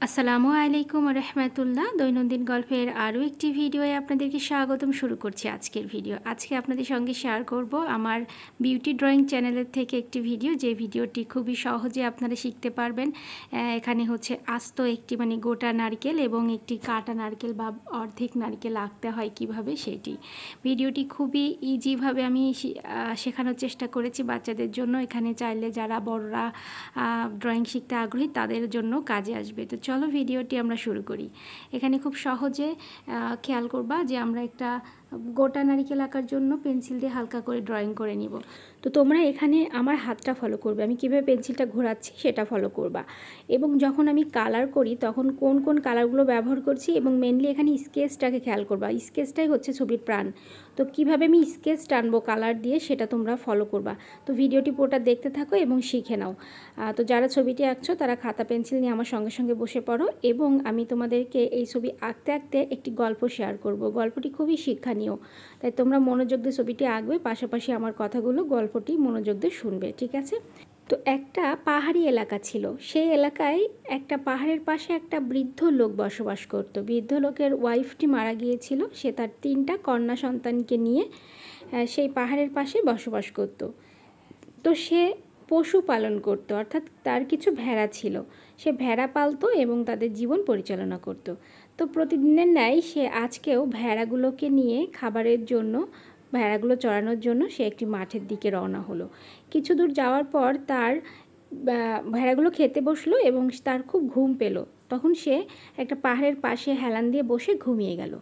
আসসালামু আলাইকুম রহমতুল্লাহ। দৈনন্দিন গল্পের আরও একটি ভিডিওয়ে আপনাদেরকে স্বাগতম। শুরু করছি আজকের ভিডিও। আজকে আপনাদের সঙ্গে শেয়ার করব আমার বিউটি ড্রয়িং চ্যানেলের থেকে একটি ভিডিও, যে ভিডিওটি খুবই সহজে আপনারা শিখতে পারবেন। এখানে হচ্ছে আস্ত একটি গোটা নারকেল এবং একটি কাটা নারকেল বা অর্ধেক নারকেল আঁকতে হয় কিভাবে, সেটি ভিডিওটি খুবই ইজিভাবে আমি শেখানোর চেষ্টা করেছি বাচ্চাদের জন্য। এখানে চাইলে যারা বড়রা ড্রয়িং শিখতে আগ্রহী তাদের জন্য কাজে আসবে। তো চলো ভিডিওটি আমরা শুরু করি। এখানে খুব সহজে খেয়াল করবা যে আমরা একটা গোটা নারকেল আঁকার জন্য পেন্সিল দিয়ে হালকা করে ড্রয়িং করে নিব। তো তোমরা এখানে আমার হাতটা ফলো করবে, আমি কীভাবে পেন্সিলটা ঘোরাচ্ছি সেটা ফলো করবা। এবং যখন আমি কালার করি তখন কোন কোন কালারগুলো ব্যবহার করছি, এবং মেনলি এখানে স্কেচটাকে খেয়াল করবা। স্কেচটাই হচ্ছে ছবির প্রাণ। তো কিভাবে আমি স্কেচ টানবো কালার দিয়ে সেটা তোমরা ফলো করবা। তো ভিডিওটি পুরোটা দেখতে থাকো এবং শিখে নাও। তো যারা ছবিটি আঁকছো তারা খাতা পেন্সিল নিয়ে আমার সঙ্গে সঙ্গে বসে পড়ো, এবং আমি তোমাদেরকে এই ছবি আঁকতে আঁকতে একটি গল্প শেয়ার করব। গল্পটি খুবই শিক্ষণীয়, তাই তোমরা মনোযোগ দিয়ে ছবিটি আঁকবে, পাশাপাশি আমার কথাগুলো গল্পটি মনোযোগ দিয়ে শুনবে, ঠিক আছে? তো একটা পাহাড়ি এলাকা ছিল। সেই এলাকায় একটা পাহাড়ের পাশে একটা বৃদ্ধ লোক বসবাস করত। বৃদ্ধ লোকের ওয়াইফটি মারা গিয়েছিল। সে তার 3টা কন্যা সন্তানকে নিয়ে সেই পাহাড়ের পাশে বসবাস করত। তো সে পশু পালন করত, অর্থাৎ তার কিছু ভেড়া ছিল। সে ভেড়া পালতো এবং তাদের জীবন পরিচালনা করত। তো প্রতিদিনের ন্যায় সে আজকেও ভেড়াগুলোকে নিয়ে খাবারের জন্য, ভেড়াগুলো চড়ানোর জন্য সে একটি মাঠের দিকে রওনা হলো। কিছু দূর যাওয়ার পর তার ভেড়াগুলো খেতে বসলো এবং তার খুব ঘুম পেল। তখন সে একটা পাহাড়ের পাশে হেলান দিয়ে বসে ঘুমিয়ে গেল।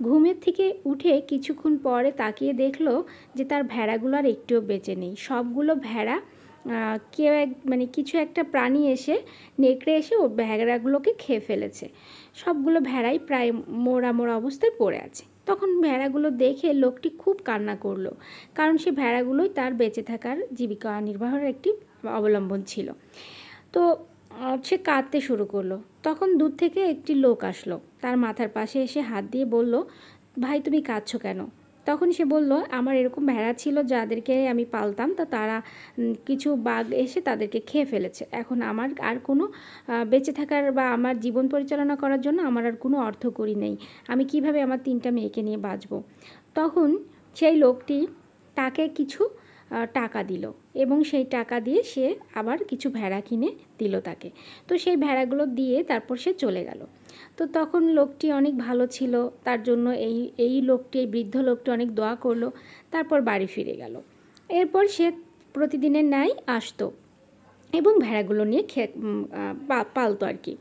ঘুমের থেকে উঠে কিছুক্ষণ পরে তাকিয়ে দেখলো যে তার ভেড়াগুলো আর একটুও বেঁচে নেই। সবগুলো ভেড়া কেউ কিছু একটা প্রাণী এসে, নেকড়ে এসে ও ভেড়াগুলোকে খেয়ে ফেলেছে। সবগুলো ভেড়াই প্রায় মোড়া মোড়া অবস্থায় পড়ে আছে। তখন ভেড়াগুলো দেখে লোকটি খুব কান্না করলো, কারণ সে ভেড়াগুলোই তার বেঁচে থাকার জীবিকা নির্বাহের একটি অবলম্বন ছিল। তো সে কাঁদতে শুরু করলো। তখন দূর থেকে একটি লোক আসলো, তার মাথার পাশে এসে হাত দিয়ে বলল, ভাই তুমি কাঁদছো কেন? তখন সে বলল, আমার এরকম ভেড়া ছিল যাদেরকে আমি পালতাম, তো তারা কিছু বাঘ এসে তাদেরকে খেয়ে ফেলেছে। এখন আমার আর কোনো বেঁচে থাকার বা আমার জীবন পরিচালনা করার জন্য আমার আর কোনো অর্থকড়ি নেই। আমি কিভাবে আমার 3টা মেয়েকে নিয়ে বাঁচব? তখন সেই লোকটি তাকে কিছু টাকা দিল, এবং সেই টাকা দিয়ে সে আবার কিছু ভেড়া কিনে দিল তাকে। তো সেই ভেড়াগুলো দিয়ে তারপর সে চলে গেল। তো তখন লোকটি অনেক ভালো ছিল, তার জন্য এই লোকটি, এই বৃদ্ধ লোকটি অনেক দোয়া করলো। তারপর বাড়ি ফিরে গেল। এরপর সে প্রতিদিনের ন্যায় আসতো এবং ভেড়াগুলো নিয়ে পালতো আর কি।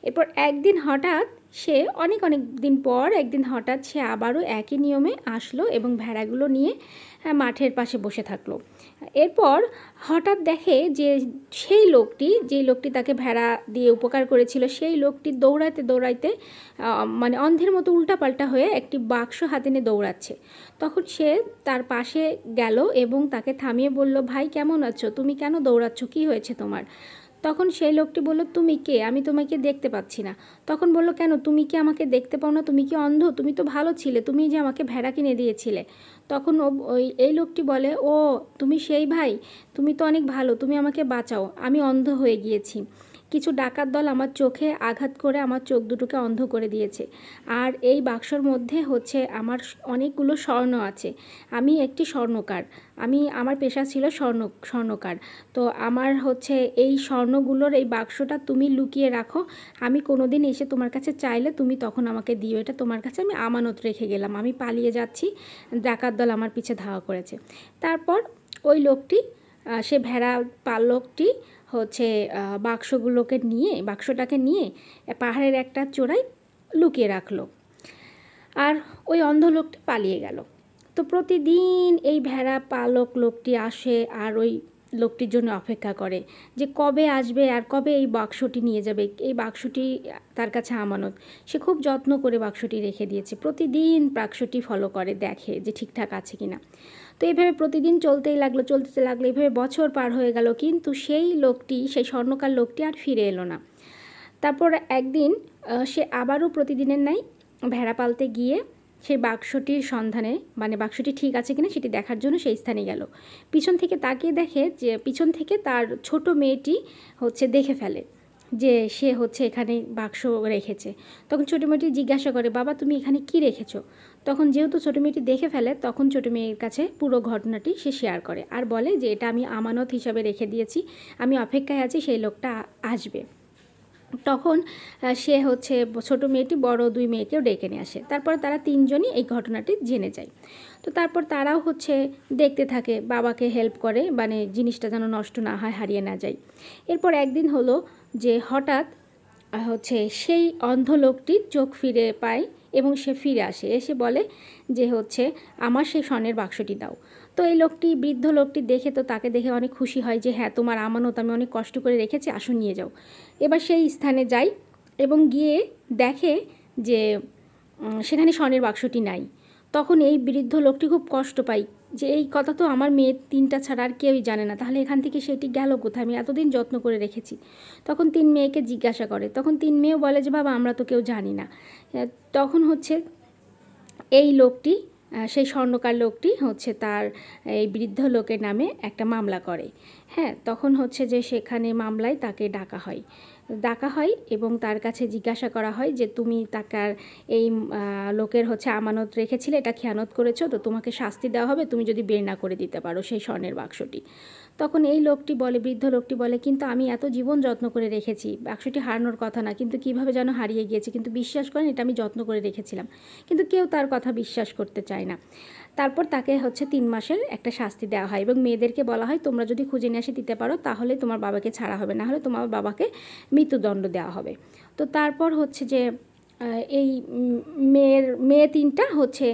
এরপর একদিন হঠাৎ সে অনেক দিন পর একদিন হঠাৎ সে আবারও একই নিয়মে আসলো এবং ভেড়াগুলো নিয়ে মাঠের পাশে বসে থাকলো। এরপর হঠাৎ দেখে যে সেই লোকটি, যে লোকটি তাকে ভেড়া দিয়ে উপকার করেছিল, সেই লোকটি দৌড়াইতে দৌড়াইতে অন্ধের মতো উল্টাপাল্টা হয়ে একটি বাক্স হাতে নিয়ে দৌড়াচ্ছে। তখন সে তার পাশে গেল এবং তাকে থামিয়ে বলল, ভাই কেমন আছো? তুমি কেন দৌড়াচ্ছ? কী হয়েছে তোমার? তখন সেই লোকটি বলল, তুমি কে? আমি তোমাকে দেখতে পাচ্ছি না। তখন বলল, কেন তুমি কি আমাকে দেখতে পাও না? তুমি কি অন্ধ? তুমি তো ভালো ছিলে, তুমি যে আমাকে ভেড়া কিনে দিয়েছিলে। তখন এই লোকটি বলে, ও তুমি সেই ভাই, তুমি তো অনেক ভালো, তুমি আমাকে বাঁচাও, আমি অন্ধ হয়ে গিয়েছি। কিছু ডাকাত দল আমার চোখে আঘাত করে আমার চোখ দুটোকে অন্ধ করে দিয়েছে। আর এই বাক্সর মধ্যে হচ্ছে আমার অনেকগুলো স্বর্ণ আছে। আমি একটি স্বর্ণকার, আমার পেশা ছিল স্বর্ণকার। তো আমার হচ্ছে এই স্বর্ণগুলোর এই বাক্সটা তুমি লুকিয়ে রাখো। আমি কোনো দিন এসে তোমার কাছে চাইলে তুমি তখন আমাকে দিও। এটা তোমার কাছে আমি আমানত রেখে গেলাম। আমি পালিয়ে যাচ্ছি, ডাকাত দল আমার পিছে ধাওয়া করেছে। তারপর ওই লোকটি, সে ভেড়া পালকটি হচ্ছে বাক্সটাকে নিয়ে পাহাড়ের একটা চূড়ায় লুকিয়ে রাখলো, আর ওই অন্ধ লোকটি পালিয়ে গেল। তো প্রতিদিন এই ভেড়া পালক লোকটি আসে আর ওই লোকটির জন্য অপেক্ষা করে যে কবে আসবে আর কবে এই বাক্সটি নিয়ে যাবে। এই বাক্সটি তার কাছে আমানত। সে খুব যত্ন করে বাক্সটি রেখে দিয়েছে। প্রতিদিন বাক্সটি ফলো করে, দেখে যে ঠিকঠাক আছে কিনা। তো এইভাবে প্রতিদিন চলতে লাগলো। এইভাবে বছর পার হয়ে গেল, কিন্তু সেই স্বর্ণকার লোকটি আর ফিরে এলো না। তারপর একদিন সে আবারও প্রতিদিনের ন্যায় ভেড়া পালতে গিয়ে সেই বাক্সটির সন্ধানে, বাক্সটি ঠিক আছে কিনা সেটি দেখার জন্য সেই স্থানে গেল। পিছন থেকে তাকিয়ে দেখে যে পিছন থেকে তার ছোট মেয়েটি হচ্ছে দেখে ফেলে যে সে হচ্ছে এখানে বাক্স রেখেছে। তখন ছোটো মেয়েটি জিজ্ঞাসা করে, বাবা তুমি এখানে কি রেখেছো? তখন যেহেতু ছোটো মেয়েটি দেখে ফেলে, তখন ছোটো মেয়ের কাছে পুরো ঘটনাটি সে শেয়ার করে আর বলে যে এটা আমি আমানত হিসাবে রেখে দিয়েছি, আমি অপেক্ষায় আছি সেই লোকটা আসবে। তখন সে হচ্ছে ছোটো মেয়েটি বড় দুই মেয়েকেও ডেকে নিয়ে আসে। তারপরে তারা তিনজনই এই ঘটনাটি জেনে যায়। তো তারপর তারাও হচ্ছে দেখতে থাকে, বাবাকে হেল্প করে, মানে জিনিসটা যেন নষ্ট না হয়, হারিয়ে না যায়। এরপর একদিন হলো যে হঠাৎ হচ্ছে সেই অন্ধ লোকটির চোখ ফিরে পায় এবং সে ফিরে আসে, এসে বলে যে হচ্ছে আমার সেই স্বর্ণের বাক্সটি দাও। তো এই লোকটি, বৃদ্ধ লোকটি দেখে, তো তাকে দেখে অনেক খুশি হয় যে হ্যাঁ তোমার আমানত আমি অনেক কষ্ট করে রেখেছি, আসো নিয়ে যাও। এবার সেই স্থানে যায় এবং গিয়ে দেখে যে সেখানে স্বর্ণের বাক্সটি নাই। তখন এই বৃদ্ধ লোকটি খুব কষ্ট পায় যে এই কথা তো আমার মেয়ে তিনটা ছাড়া আর কেউই জানে না, তাহলে এখান থেকে সেটি গেল কোথায়, আমি এতদিন যত্ন করে রেখেছি। তখন তিন মেয়েকে জিজ্ঞাসা করে, তখন তিন মেয়েও বলে যে বাবা আমরা তো কেউ জানি না। তখন হচ্ছে এই লোকটি, সেই স্বর্ণকার লোকটি হচ্ছে তার এই বৃদ্ধ লোকের নামে একটা মামলা করে। হ্যাঁ, তখন হচ্ছে যে সেখানে মামলায় তাকে ডাকা হয় এবং তার কাছে জিজ্ঞাসা করা হয় যে তুমি তাকার এই লোকের হচ্ছে আমানত রেখেছিলে, এটা খেয়ানত করেছো, তো তোমাকে শাস্তি দেওয়া হবে তুমি যদি বের না করে দিতে পারো সেই স্বর্ণের বাক্সটি। তখন এই লোকটি বলে, বৃদ্ধ লোকটি বলে, কিন্তু আমি এত জীবন যত্ন করে রেখেছি, বাক্সটি হারানোর কথা না, কিন্তু কিভাবে যেন হারিয়ে গিয়েছে, কিন্তু বিশ্বাস করেন এটা আমি যত্ন করে রেখেছিলাম। কিন্তু কেউ তার কথা বিশ্বাস করতে চায় না। তারপর তাকে হচ্ছে 3 মাসের একটা শাস্তি দেওয়া হয় এবং মেয়েদেরকে বলা হয় তোমরা যদি খুঁজে নিয়ে এসে দিতে পারো তাহলে তোমার বাবাকে ছাড়া হবে, না হলে তোমার বাবাকে মৃত্যুদণ্ড দেওয়া হবে। তো তারপর হচ্ছে যে এই মেয়ে তিনটা হচ্ছে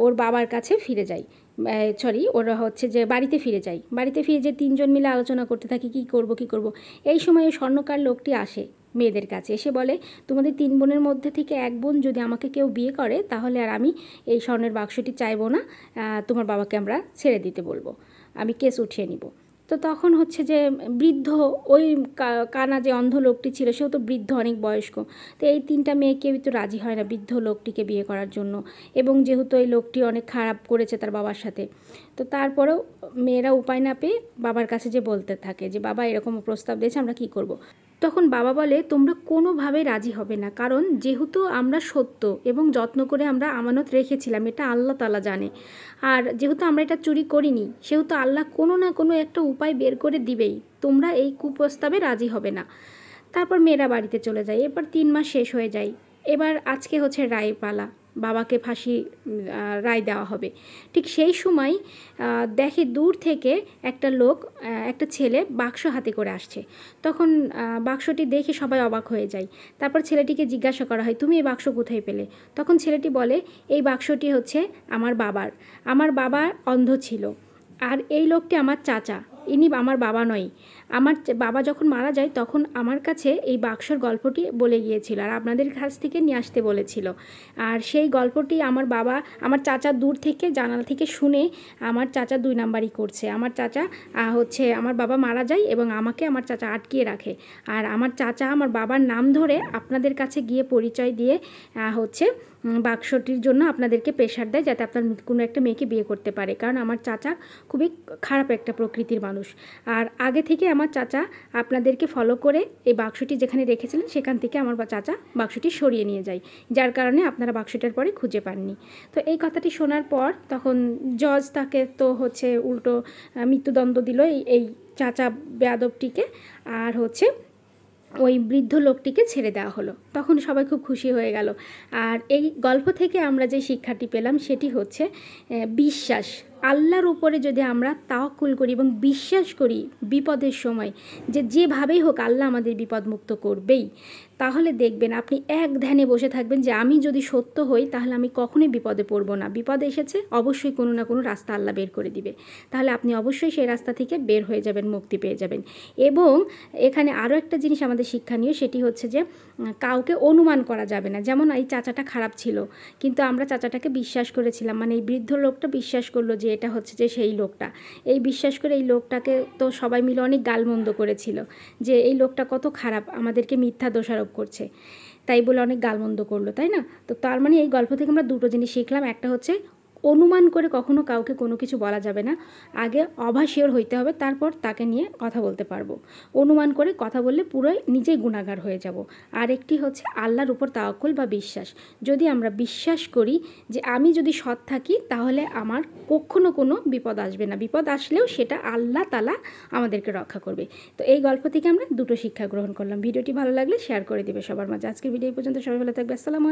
ওর বাবার কাছে ফিরে যায়, ওরা হচ্ছে যে বাড়িতে ফিরে যায়। বাড়িতে ফিরে যে তিনজন মিলে আলোচনা করতে থাকি কী করব। এই সময় ওই স্বর্ণকার লোকটি আসে মেয়েদের কাছে, এসে বলে তোমাদের 3 বোনের মধ্যে থেকে এক বোন যদি আমাকে কেউ বিয়ে করে তাহলে আর আমি এই স্বর্ণের বাক্সটি চাইবো না, তোমার বাবাকে আমরা ছেড়ে দিতে বলবো, আমি কেস উঠিয়ে নিব। তো তখন হচ্ছে যে বৃদ্ধ, ওই কানা যে অন্ধ লোকটি ছিল সেও তো বৃদ্ধ, অনেক বয়স্ক। তো এই 3টা মেয়ে কেউই তো রাজি হয় না বৃদ্ধ লোকটিকে বিয়ে করার জন্য, এবং যেহেতু এই লোকটি অনেক খারাপ করেছে তার বাবার সাথে। তো তারপরেও মেয়েরা উপায় না পেয়ে বাবার কাছে যে বলতে থাকে যে বাবা এরকম প্রস্তাব দিয়েছে, আমরা কি করব। তখন বাবা বলে তোমরা কোনোভাবে রাজি হবে না, কারণ যেহেতু আমরা সত্য এবং যত্ন করে আমরা আমানত রেখেছিলাম, এটা আল্লাহ তাআলা জানে, আর যেহেতু আমরা এটা চুরি করিনি সেহেতু আল্লাহ কোনো না কোনো একটা উপায় বের করে দিবেই, তোমরা এই কুপ্রস্তাবে রাজি হবে না। তারপর মেয়েরা বাড়িতে চলে যায়। এরপর 3 মাস শেষ হয়ে যায়। এবার আজকে হচ্ছে রায় পালা, বাবাকে ফাঁসি রায় দেওয়া হবে। ঠিক সেই সময় দেখে দূর থেকে একটা লোক, একটা ছেলে বাক্স হাতে করে আসছে। তখন বাক্সটি দেখে সবাই অবাক হয়ে যায়। তারপর ছেলেটিকে জিজ্ঞাসা করা হয় তুমি এই বাক্স কোথায় পেলে? তখন ছেলেটি বলে এই বাক্সটি হচ্ছে আমার বাবার, আমার বাবা অন্ধ ছিল, আর এই লোকটি আমার চাচা, ইনি আমার বাবা নয়। আমার বাবা যখন মারা যায় তখন আমার কাছে এই বাক্সর গল্পটি বলে গিয়েছিল আর আপনাদের কাছ থেকে নিয়ে আসতে বলেছিল। আর সেই গল্পটি আমার চাচা দূর থেকে জানালা থেকে শুনে আমার চাচা 2 নাম্বারই করছে। আমার চাচা হচ্ছে আমার বাবা মারা যায় এবং আমাকে আমার চাচা আটকিয়ে রাখে, আর আমার চাচা আমার বাবার নাম ধরে আপনাদের কাছে গিয়ে পরিচয় দিয়ে হচ্ছে বাক্সটির জন্য আপনাদেরকে প্রেশার দেয় যাতে আপনার কোনো একটা মেয়েকে বিয়ে করতে পারে, কারণ আমার চাচা খুবই খারাপ একটা প্রকৃতির মানুষ। আর আগে থেকে আমার চাচা আপনাদেরকে ফলো করে এই বাক্সটি যেখানে রেখেছিলেন সেখান থেকে আমার চাচা বাক্সটি সরিয়ে নিয়ে যায়, যার কারণে আপনারা বাক্সটার পরে খুঁজে পাননি। তো এই কথাটি শোনার পর তখন জজ তাকে তো হচ্ছে উল্টো মৃত্যুদণ্ড দিল এই চাচা বেয়াদবটিকে, আর হচ্ছে ওই বৃদ্ধ লোকটিকে ছেড়ে দেওয়া হলো। তখন সবাই খুব খুশি হয়ে গেল। আর এই গল্প থেকে আমরা যে শিক্ষাটি পেলাম সেটি হচ্ছে বিশ্বাস। আল্লাহর উপরে যদি আমরা তাওয়াক্কুল করি এবং বিশ্বাস করি বিপদের সময় যে যেভাবেই হোক আল্লাহ আমাদের বিপদ মুক্ত করবেই, তাহলে দেখবেন আপনি এক ধ্যানে বসে থাকবেন যে আমি যদি সত্য হই তাহলে আমি কখনোই বিপদে পড়ব না। বিপদ এসেছে অবশ্যই কোনো না কোনো রাস্তা আল্লাহ বের করে দিবে, তাহলে আপনি অবশ্যই সেই রাস্তা থেকে বের হয়ে যাবেন, মুক্তি পেয়ে যাবেন। এবং এখানে আরও একটা জিনিস আমাদের শিক্ষণীয়, সেটি হচ্ছে যে কাউকে অনুমান করা যাবে না। যেমন এই চাচাটা খারাপ ছিল কিন্তু আমরা চাচাটাকে বিশ্বাস করেছিলাম, মানে এই বৃদ্ধ লোকটা বিশ্বাস করলো যে এটা হচ্ছে যে সেই লোকটা, এই বিশ্বাস করে এই লোকটাকে তো সবাই মিলে অনেক গালমন্দ করেছিল যে এই লোকটা কত খারাপ, আমাদেরকে মিথ্যা দোষারোপ করছে, তাই বলে অনেক গালমন্দ করলো, তাই না? তো তার মানে এই গল্প থেকে আমরা দুটো জিনিস শিখলাম। একটা হচ্ছে অনুমান করে কখনো কাউকে কোনো কিছু বলা যাবে না। আগে অভাশিওর হইতে হবে, তারপর তাকে নিয়ে কথা বলতে পারবো। অনুমান করে কথা বললে পুরোই নিজেই গুণাগার হয়ে যাব। আর একটি হচ্ছে আল্লাহর উপর তাওয়াক্কুল বা বিশ্বাস। যদি আমরা বিশ্বাস করি যে আমি যদি সৎ থাকি তাহলে আমার কখনো কোনো বিপদ আসবে না, বিপদ আসলেও সেটা আল্লাহ তাআলা আমাদেরকে রক্ষা করবে। তো এই গল্প থেকে আমরা দুটো শিক্ষা গ্রহণ করলাম। ভিডিওটি ভালো লাগলে শেয়ার করে দিবে সবার মাঝে। আজকের ভিডিও এই পর্যন্ত, সবাই ভালো থাকবে। আসসালামু আলাইকুম।